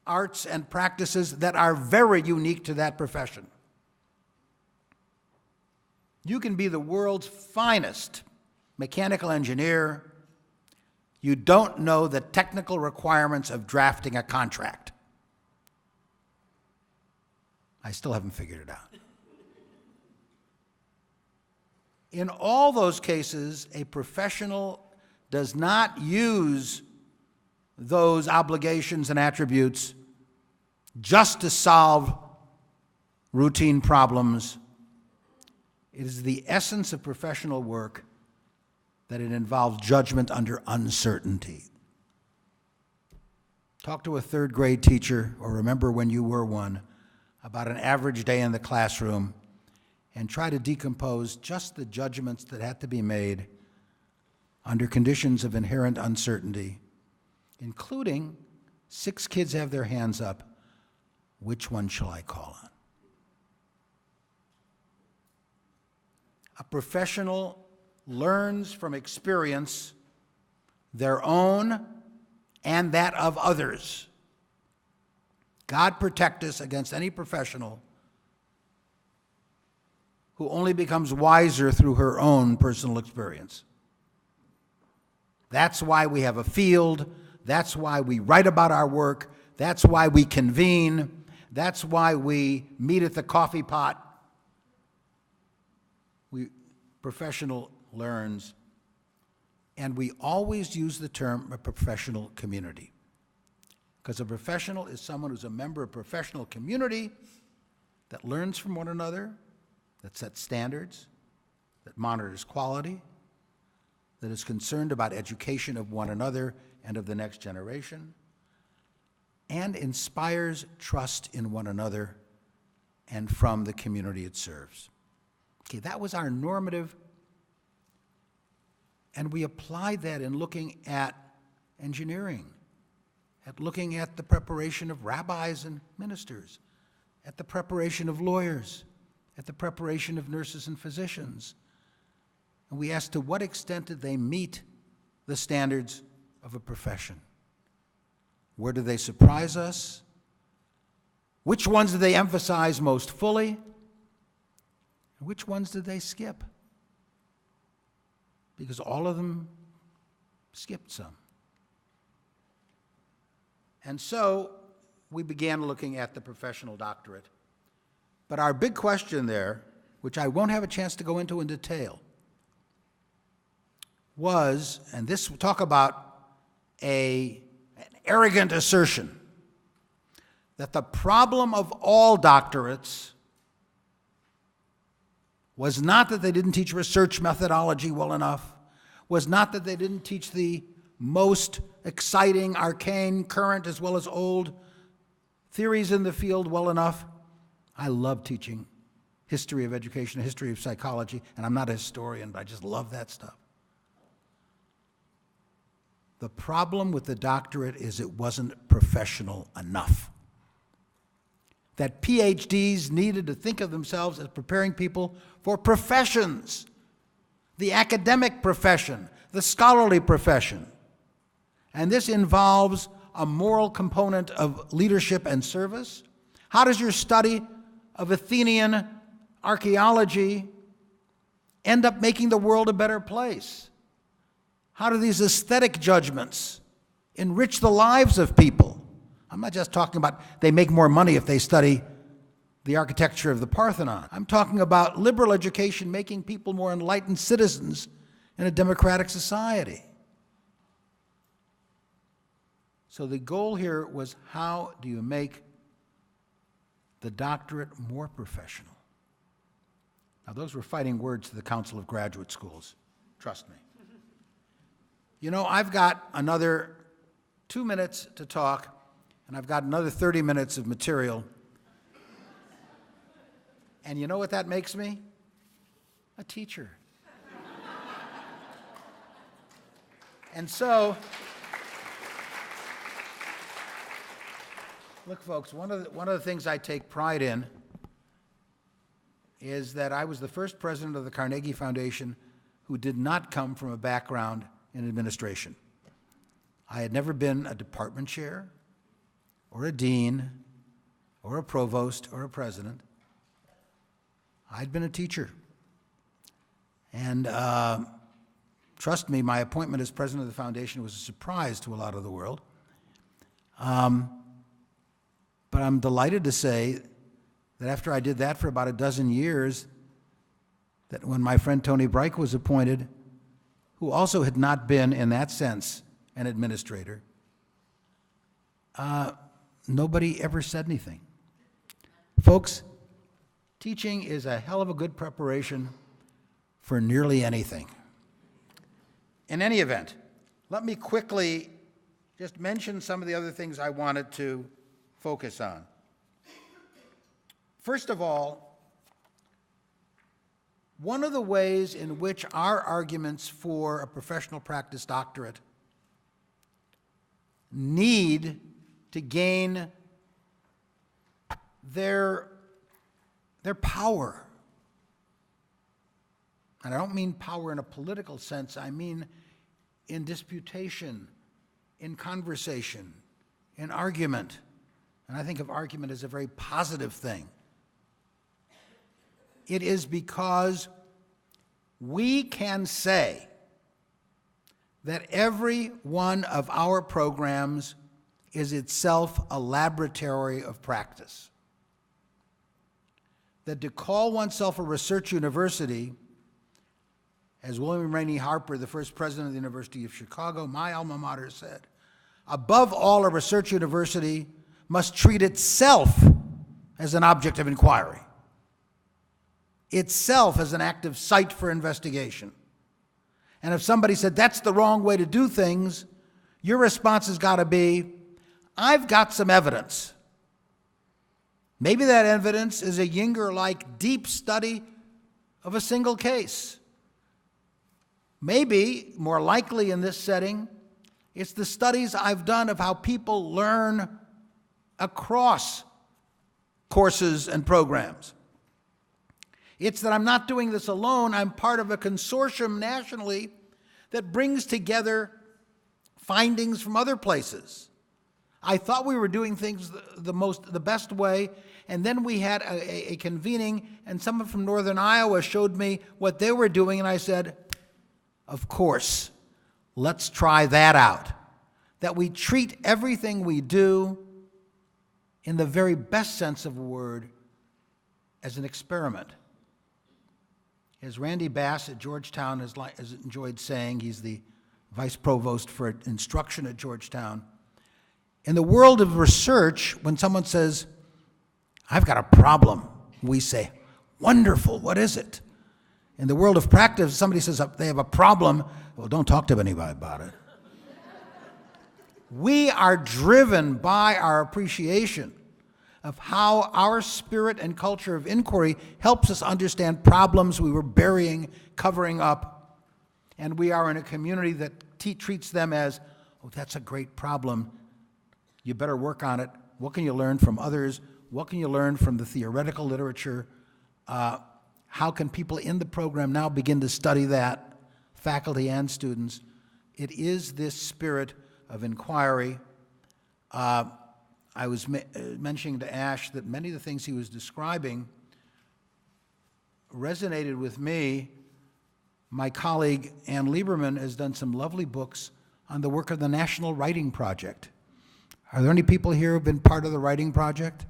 arts, and practices that are very unique to that profession. You can be the world's finest mechanical engineer. You don't know the technical requirements of drafting a contract. I still haven't figured it out. In all those cases, a professional does not use those obligations and attributes just to solve routine problems. It is the essence of professional work that it involves judgment under uncertainty. Talk to a third grade teacher, or remember when you were one, about an average day in the classroom, and try to decompose just the judgments that had to be made under conditions of inherent uncertainty, including 6 kids have their hands up. Which one shall I call on? A professional learns from experience, their own and that of others. God protect us against any professional who only becomes wiser through her own personal experience. That's why we have a field. That's why we write about our work. That's why we convene. That's why we meet at the coffee pot. Professional learns, and we always use the term a professional community, because a professional is someone who's a member of a professional community that learns from one another, that sets standards, that monitors quality, that is concerned about education of one another and of the next generation, and inspires trust in one another and from the community it serves. Okay, that was our normative, and we applied that in looking at engineering, at looking at the preparation of rabbis and ministers, at the preparation of lawyers, at the preparation of nurses and physicians. And we asked, to what extent did they meet the standards of a profession? Where do they surprise us? Which ones did they emphasize most fully? And which ones did they skip? Because all of them skipped some. And so we began looking at the professional doctorate. But our big question there, which I won't have a chance to go into in detail, was, and this talk about an arrogant assertion, that the problem of all doctorates was not that they didn't teach research methodology well enough, was not that they didn't teach the most exciting, arcane, current as well as old theories in the field well enough. I love teaching history of education, history of psychology, and I'm not a historian, but I just love that stuff. The problem with the doctorate is it wasn't professional enough. That PhDs needed to think of themselves as preparing people for professions, the academic profession, the scholarly profession. And this involves a moral component of leadership and service. How does your study of Athenian archaeology end up making the world a better place? How do these aesthetic judgments enrich the lives of people? I'm not just talking about they make more money if they study the architecture of the Parthenon. I'm talking about liberal education making people more enlightened citizens in a democratic society. So the goal here was, how do you make the doctorate more professional? Now, those were fighting words to the Council of Graduate Schools. Trust me. You know, I've got another 2 minutes to talk, and I've got another 30 minutes of material. And you know what that makes me? A teacher. And so, look, folks, one of the things I take pride in is that I was the first president of the Carnegie Foundation who did not come from a background in administration. I had never been a department chair, or a dean, or a provost, or a president. I'd been a teacher. And trust me, my appointment as president of the foundation was a surprise to a lot of the world. But I'm delighted to say that after I did that for about a dozen years, that when my friend Tony Breik was appointed, who also had not been, in that sense, an administrator, nobody ever said anything. Folks, teaching is a hell of a good preparation for nearly anything. In any event, let me quickly just mention some of the other things I wanted to focus on. First of all, one of the ways in which our arguments for a professional practice doctorate need to gain their power, and I don't mean power in a political sense, I mean in disputation, in conversation, in argument. And I think of argument as a very positive thing. It is because we can say that every one of our programs is itself a laboratory of practice. That to call oneself a research university, as William Rainey Harper, the first president of the University of Chicago, my alma mater, said, above all, a research university must treat itself as an object of inquiry, itself as an active site for investigation. And if somebody said, that's the wrong way to do things, your response has got to be, I've got some evidence. Maybe that evidence is a Yinger-like deep study of a single case. Maybe, more likely in this setting, it's the studies I've done of how people learn across courses and programs. It's that I'm not doing this alone. I'm part of a consortium nationally that brings together findings from other places. I thought we were doing things the best way, and then we had a convening, and someone from Northern Iowa showed me what they were doing, and I said, of course, let's try that out. That we treat everything we do, in the very best sense of the word, as an experiment. As Randy Bass at Georgetown has enjoyed saying, he's the vice provost for instruction at Georgetown, in the world of research, when someone says, I've got a problem, we say, wonderful, what is it? In the world of practice, somebody says they have a problem, well, don't talk to anybody about it. We are driven by our appreciation of how our spirit and culture of inquiry helps us understand problems we were burying, covering up, and we are in a community that treats them as, oh, that's a great problem. You better work on it. What can you learn from others? What can you learn from the theoretical literature? How can people in the program now begin to study that, faculty and students? It is this spirit of inquiry. I was mentioning to Ash that many of the things he was describing resonated with me. My colleague Ann Lieberman has done some lovely books on the work of the National Writing Project. Are there any people here who have been part of the Writing Project?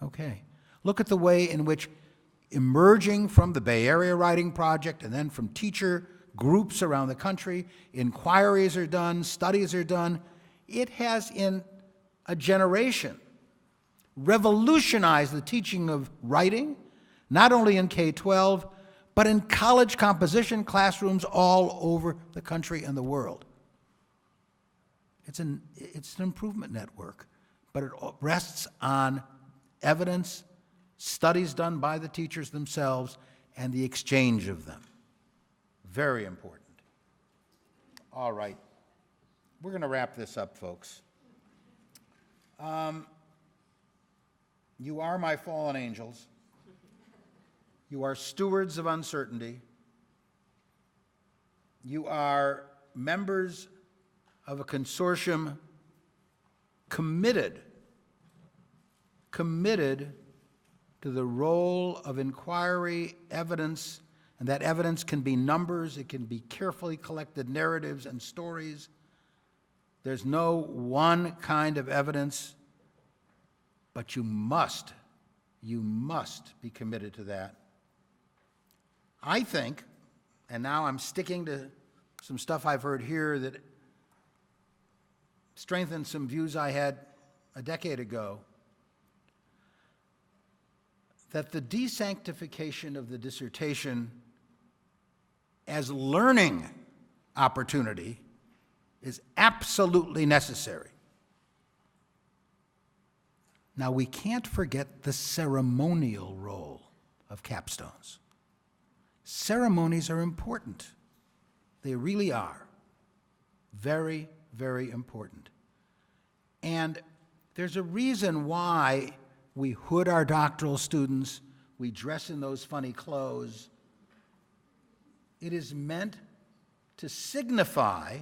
Okay. Look at the way in which, emerging from the Bay Area Writing Project and then from teacher groups around the country, inquiries are done, studies are done. It has, in a generation, revolutionized the teaching of writing, not only in K-12, but in college composition classrooms all over the country and the world. It's an improvement network, but it rests on evidence, studies done by the teachers themselves, and the exchange of them. Very important. All right. We're going to wrap this up, folks. You are my fallen angels. You are stewards of uncertainty. You are members of a consortium committed to the role of inquiry, evidence, and that evidence can be numbers, it can be carefully collected narratives and stories. There's no one kind of evidence, but you must be committed to that. I think, and now I'm sticking to some stuff I've heard here that strengthens some views I had a decade ago, that the desanctification of the dissertation as learning opportunity is absolutely necessary. Now, we can't forget the ceremonial role of capstones. Ceremonies are important. They really are. Very, very important. And there's a reason why we hood our doctoral students, we dress in those funny clothes. It is meant to signify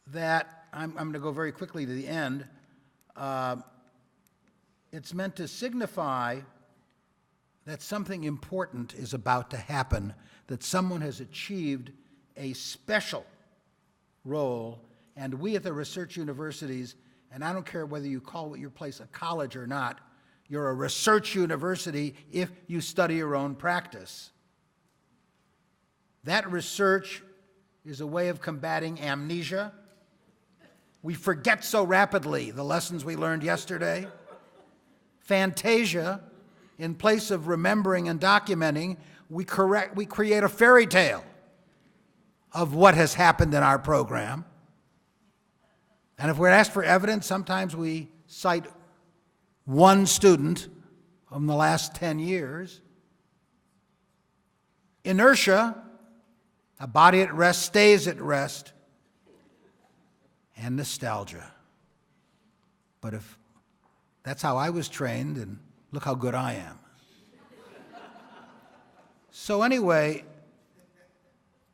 that, I'm going to go very quickly to the end, it's meant to signify that something important is about to happen, that someone has achieved a special role, and we at the research universities, and I don't care whether you call your place a college or not, you're a research university if you study your own practice. That research is a way of combating amnesia. We forget so rapidly the lessons we learned yesterday. Fantasia, in place of remembering and documenting, we create a fairy tale of what has happened in our program. And if we're asked for evidence, sometimes we cite one student from the last 10 years. Inertia, a body at rest stays at rest, and nostalgia. But if that's how I was trained, and look how good I am. So anyway,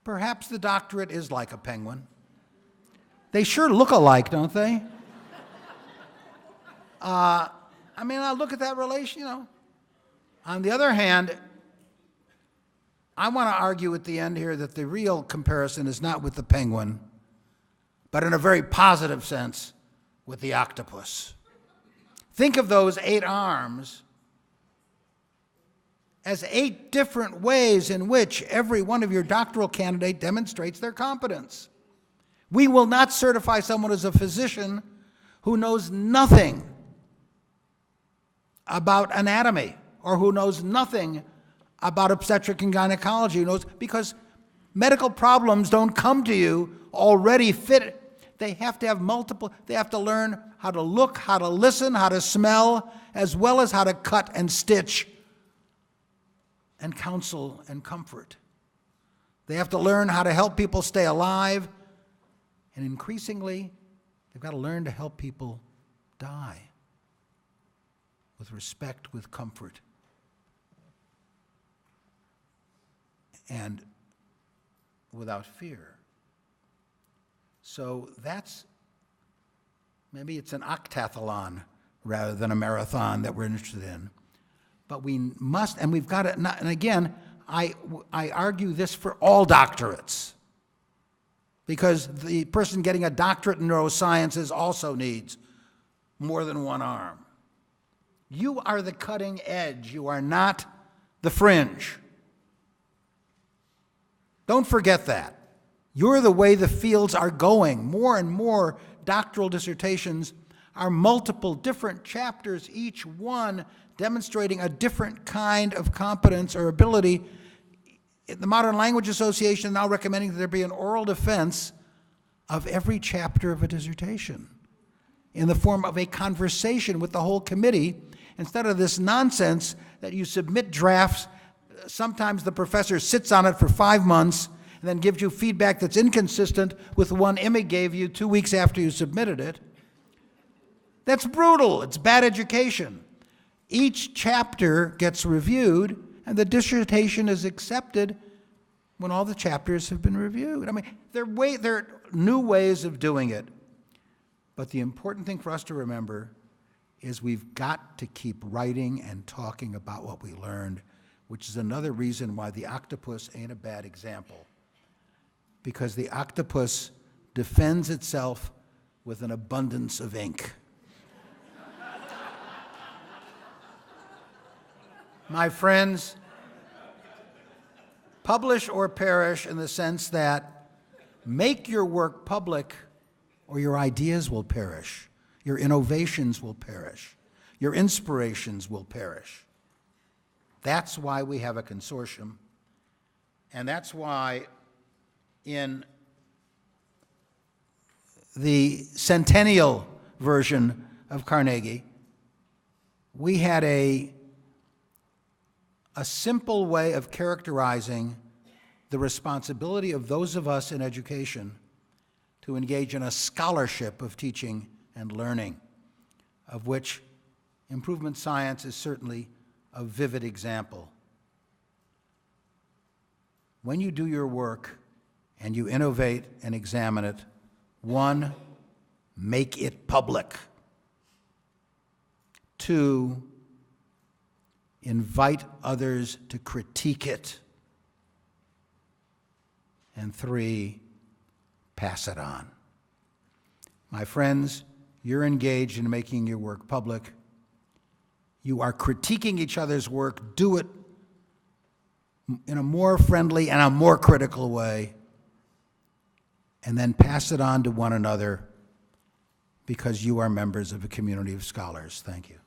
perhaps the doctorate is like a penguin. They sure look alike, don't they? I look at that relation, On the other hand, I want to argue at the end here that the real comparison is not with the penguin, but in a very positive sense, with the octopus. Think of those 8 arms as 8 different ways in which every one of your doctoral candidate demonstrates their competence. We will not certify someone as a physician who knows nothing about anatomy or who knows nothing about obstetric and gynecology, because medical problems don't come to you already fit. They have to have they have to learn how to look, how to listen, how to smell, as well as how to cut and stitch and counsel and comfort. They have to learn how to help people stay alive, and increasingly, they've got to learn to help people die with respect, with comfort, and without fear. So maybe it's an octathlon rather than a marathon that we're interested in. But we must, and we've got to, and again, I argue this for all doctorates, because the person getting a doctorate in neurosciences also needs more than one arm. You are the cutting edge. You are not the fringe. Don't forget that. You're the way the fields are going. More and more doctoral dissertations are multiple different chapters, each one demonstrating a different kind of competence or ability. The Modern Language Association is now recommending that there be an oral defense of every chapter of a dissertation in the form of a conversation with the whole committee, instead of this nonsense that you submit drafts. Sometimes the professor sits on it for 5 months and then gives you feedback that's inconsistent with the one Emig gave you 2 weeks after you submitted it. That's brutal. It's bad education. Each chapter gets reviewed, and the dissertation is accepted when all the chapters have been reviewed. There are new ways of doing it, but the important thing for us to remember is we've got to keep writing and talking about what we learned, which is another reason why the octopus ain't a bad example, because the octopus defends itself with an abundance of ink. My friends, Publish or perish in the sense that make your work public or your ideas will perish. Your innovations will perish. Your inspirations will perish. That's why we have a consortium, and that's why in the centennial version of Carnegie, we had a simple way of characterizing the responsibility of those of us in education to engage in a scholarship of teaching and learning, of which improvement science is certainly a vivid example. When you do your work and you innovate and examine it, one, make it public. Two, invite others to critique it. And three, pass it on. My friends, you're engaged in making your work public. You are critiquing each other's work. Do it in a more friendly and a more critical way. And then pass it on to one another because you are members of a community of scholars. Thank you.